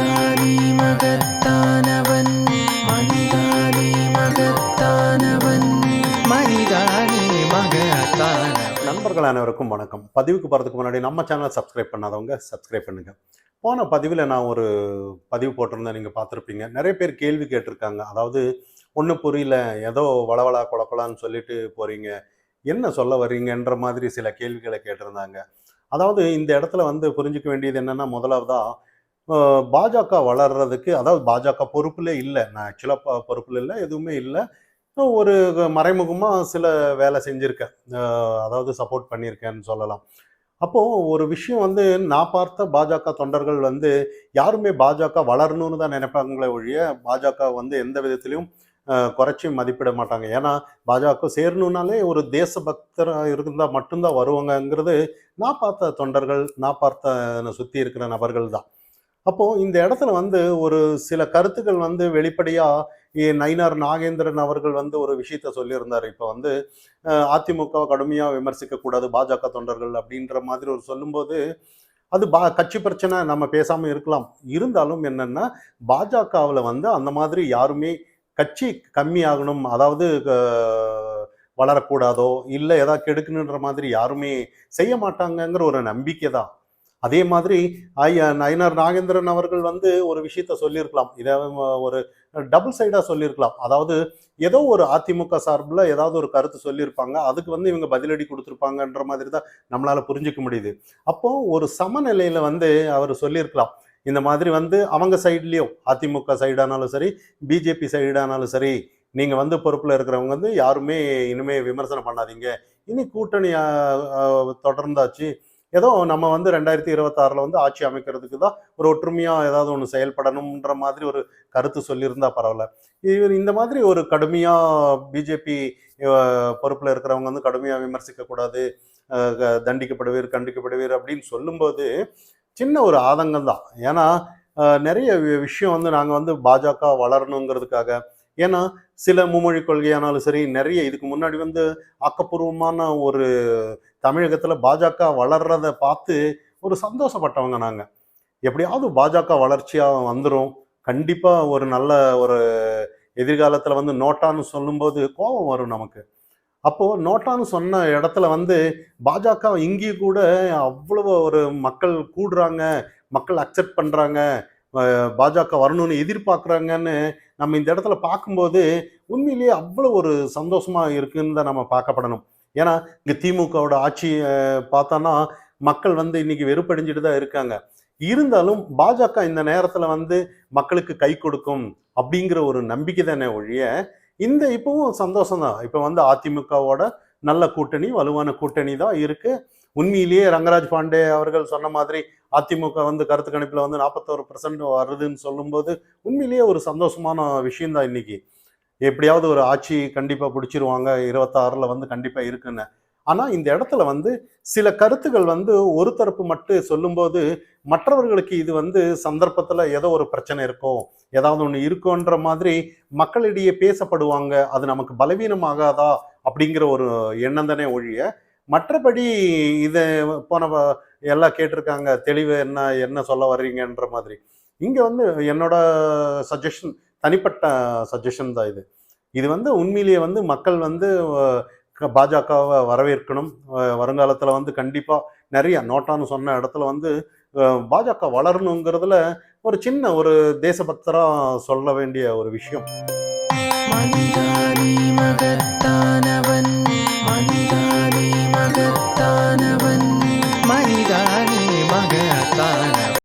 மனிதானி மகத்தானவன் மனிதானி மகத்தானவன் மனிதானி மகத்தானவன். நண்பர்கள் அனைவருக்கும் வணக்கம். பதிவுக்கு போகிறதுக்கு முன்னாடி நம்ம சேனலை சப்ஸ்கிரைப் பண்ணாதவங்க சப்ஸ்கிரைப் பண்ணுங்க. போன பதிவில் நான் ஒரு பதிவு போட்டிருந்தேன், நீங்கள் பார்த்துருப்பீங்க. நிறைய பேர் கேள்வி கேட்டிருக்காங்க. அதாவது ஒன்றும் புரியல, ஏதோ வளவளா கொலக்கொலான்னு சொல்லிட்டு போறீங்க, என்ன சொல்ல வர்றீங்கன்ற மாதிரி சில கேள்விகளை கேட்டிருந்தாங்க. அதாவது இந்த இடத்துல புரிஞ்சுக்க வேண்டியது என்னன்னா, முதலாவதா பாஜக வளர்றதுக்கு, அதாவது பாஜக பொறுப்புல இல்லை, நான் ஆக்சுவலாக பொறுப்புல இல்லை, எதுவுமே இல்லை, ஒரு மறைமுகமாக சில வேலை செஞ்சுருக்கேன், அதாவது சப்போர்ட் பண்ணியிருக்கேன்னு சொல்லலாம். அப்போது ஒரு விஷயம், நான் பார்த்த பாஜக தொண்டர்கள் யாருமே பாஜக வளரணும்னு தான் நினைப்பாங்களே ஒழிய பாஜக எந்த விதத்திலையும் குறைச்சி மதிப்பிட மாட்டாங்க. ஏன்னா பாஜக சேரணுன்னாலே ஒரு தேசபக்தராக இருந்தால் மட்டும்தான் வருவாங்கங்கிறது நான் பார்த்த தொண்டர்கள், நான் பார்த்த சுற்றி இருக்கிற நபர்கள் தான். அப்போது இந்த இடத்துல ஒரு சில கருத்துக்கள் வெளிப்படையாக நயினார் நாகேந்திரன் அவர்கள் ஒரு விஷயத்த சொல்லியிருந்தார். இப்போ அதிமுகவை கடுமையாக விமர்சிக்கக்கூடாது பாஜக தொண்டர்கள் அப்படின்ற மாதிரி ஒரு சொல்லும்போது, அது கட்சி பிரச்சனை, நம்ம பேசாமல் இருக்கலாம். இருந்தாலும் என்னென்னா, பாஜகவில் அந்த மாதிரி யாருமே கட்சி கம்மியாகணும், அதாவது வளரக்கூடாதோ இல்லை ஏதாவது கெடுக்கணுன்ற மாதிரி யாருமே செய்ய மாட்டாங்கங்கிற ஒரு நம்பிக்கை தான். அதே மாதிரி நயினார் நாகேந்திரன் அவர்கள் ஒரு விஷயத்த சொல்லியிருக்கலாம், இதை ஒரு டபுள் சைடாக சொல்லியிருக்கலாம். அதாவது ஏதோ ஒரு அதிமுக சார்பில் ஏதாவது ஒரு கருத்து சொல்லியிருப்பாங்க, அதுக்கு இவங்க பதிலடி கொடுத்துருப்பாங்கன்ற மாதிரி தான் நம்மளால் புரிஞ்சிக்க முடியுது. அப்போது ஒரு சமநிலையில் அவர் சொல்லியிருக்கலாம், இந்த மாதிரி அவங்க சைட்லேயும், அதிமுக சைடானாலும் சரி, பிஜேபி சைடானாலும் சரி, நீங்கள் பொறுப்பில் இருக்கிறவங்க யாருமே இனிமேல் விமர்சனம் பண்ணாதீங்க, இனி கூட்டணி தொடர்ந்தாச்சு, ஏதோ நம்ம 2026 ஆட்சி அமைக்கிறதுக்கு தான் ஒரு ஒற்றுமையாக ஏதாவது ஒன்று செயல்படணுன்ற மாதிரி ஒரு கருத்து சொல்லியிருந்தா பரவாயில்ல. இவர் இந்த மாதிரி ஒரு கடுமையாக பிஜேபி பொறுப்பில் இருக்கிறவங்க கடுமையாக விமர்சிக்கக்கூடாது, தண்டிக்கப்படுவீர், கண்டிக்கப்படுவீர் அப்படின்னு சொல்லும்போது சின்ன ஒரு ஆதங்கம் தான். ஏன்னா நிறைய விஷயம் நாங்கள் பாஜக வளரணுங்கிறதுக்காக, ஏன்னா சில மும்மொழி கொள்கையானாலும் சரி, நிறைய இதுக்கு முன்னாடி ஆக்கப்பூர்வமான ஒரு தமிழகத்தில் பாஜக வளர்றத பார்த்து ஒரு சந்தோஷப்பட்டவங்க நாங்கள். எப்படியாவது பாஜக வளர்ச்சியாக வந்துடும், கண்டிப்பாக ஒரு நல்ல ஒரு எதிர்காலத்தில் நோட்டான்னு சொல்லும்போது கோபம் வரும் நமக்கு. அப்போது நோட்டான்னு சொன்ன இடத்துல பாஜக இங்கேயும் கூட அவ்வளவு ஒரு மக்கள் கூடுறாங்க, மக்கள் அக்செப்ட் பண்ணுறாங்க, பாஜக வரணும்னு எதிர்பார்க்குறாங்கன்னு நம்ம இந்த இடத்துல பார்க்கும்போது உண்மையிலேயே அவ்வளோ ஒரு சந்தோஷமாக இருக்குன்னு தான் நம்ம பார்க்கப்படணும். ஏன்னா இங்கே திமுகவோட ஆட்சி பார்த்தோன்னா மக்கள் இன்னைக்கு வெறுப்படைஞ்சிட்டு தான் இருக்காங்க. இருந்தாலும் பாஜக இந்த நேரத்தில் மக்களுக்கு கை கொடுக்கும் அப்படிங்கிற ஒரு நம்பிக்கை தானே ஒழிய, இந்த இப்பவும் சந்தோஷம் தான். இப்போ அதிமுகவோட நல்ல கூட்டணி, வலுவான கூட்டணி தான் இருக்கு. உண்மையிலேயே ரங்கராஜ் பாண்டே அவர்கள் சொன்ன மாதிரி அதிமுக கருத்து கணிப்பில் 41% வருதுன்னு சொல்லும்போது உண்மையிலேயே ஒரு சந்தோஷமான விஷயம்தான். இன்னைக்கு எப்படியாவது ஒரு ஆட்சி கண்டிப்பாக பிடிச்சிருவாங்க, 26ல் கண்டிப்பாக இருக்குன்னு. ஆனால் இந்த இடத்துல சில கருத்துக்கள் ஒரு தரப்பு மட்டும் சொல்லும்போது மற்றவர்களுக்கு இது சந்தர்ப்பத்தில் ஏதோ ஒரு பிரச்சனை இருக்கோ, ஏதாவது ஒன்று இருக்கோன்ற மாதிரி மக்களிடையே பேசப்படுவாங்க. அது நமக்கு பலவீனமாகாதா அப்படிங்கிற ஒரு எண்ணம் தானே ஒழிய, மற்றபடி இதை போன எல்லாம் கேட்டிருக்காங்க, தெளிவு என்ன சொல்ல வர்றீங்கன்ற மாதிரி. இங்கே என்னோட சஜஷன், தனிப்பட்ட சஜஷன் தான் இது. இது உண்மையிலேயே மக்கள் பாஜகவை வரவேற்கணும். வருங்காலத்தில் கண்டிப்பாக நிறைய நோட்டான்னு சொன்ன இடத்துல பாஜக வளரணுங்கிறதுல ஒரு சின்ன ஒரு தேசபக்தராக சொல்ல வேண்டிய ஒரு விஷயம். மனிதானி மகத்தான்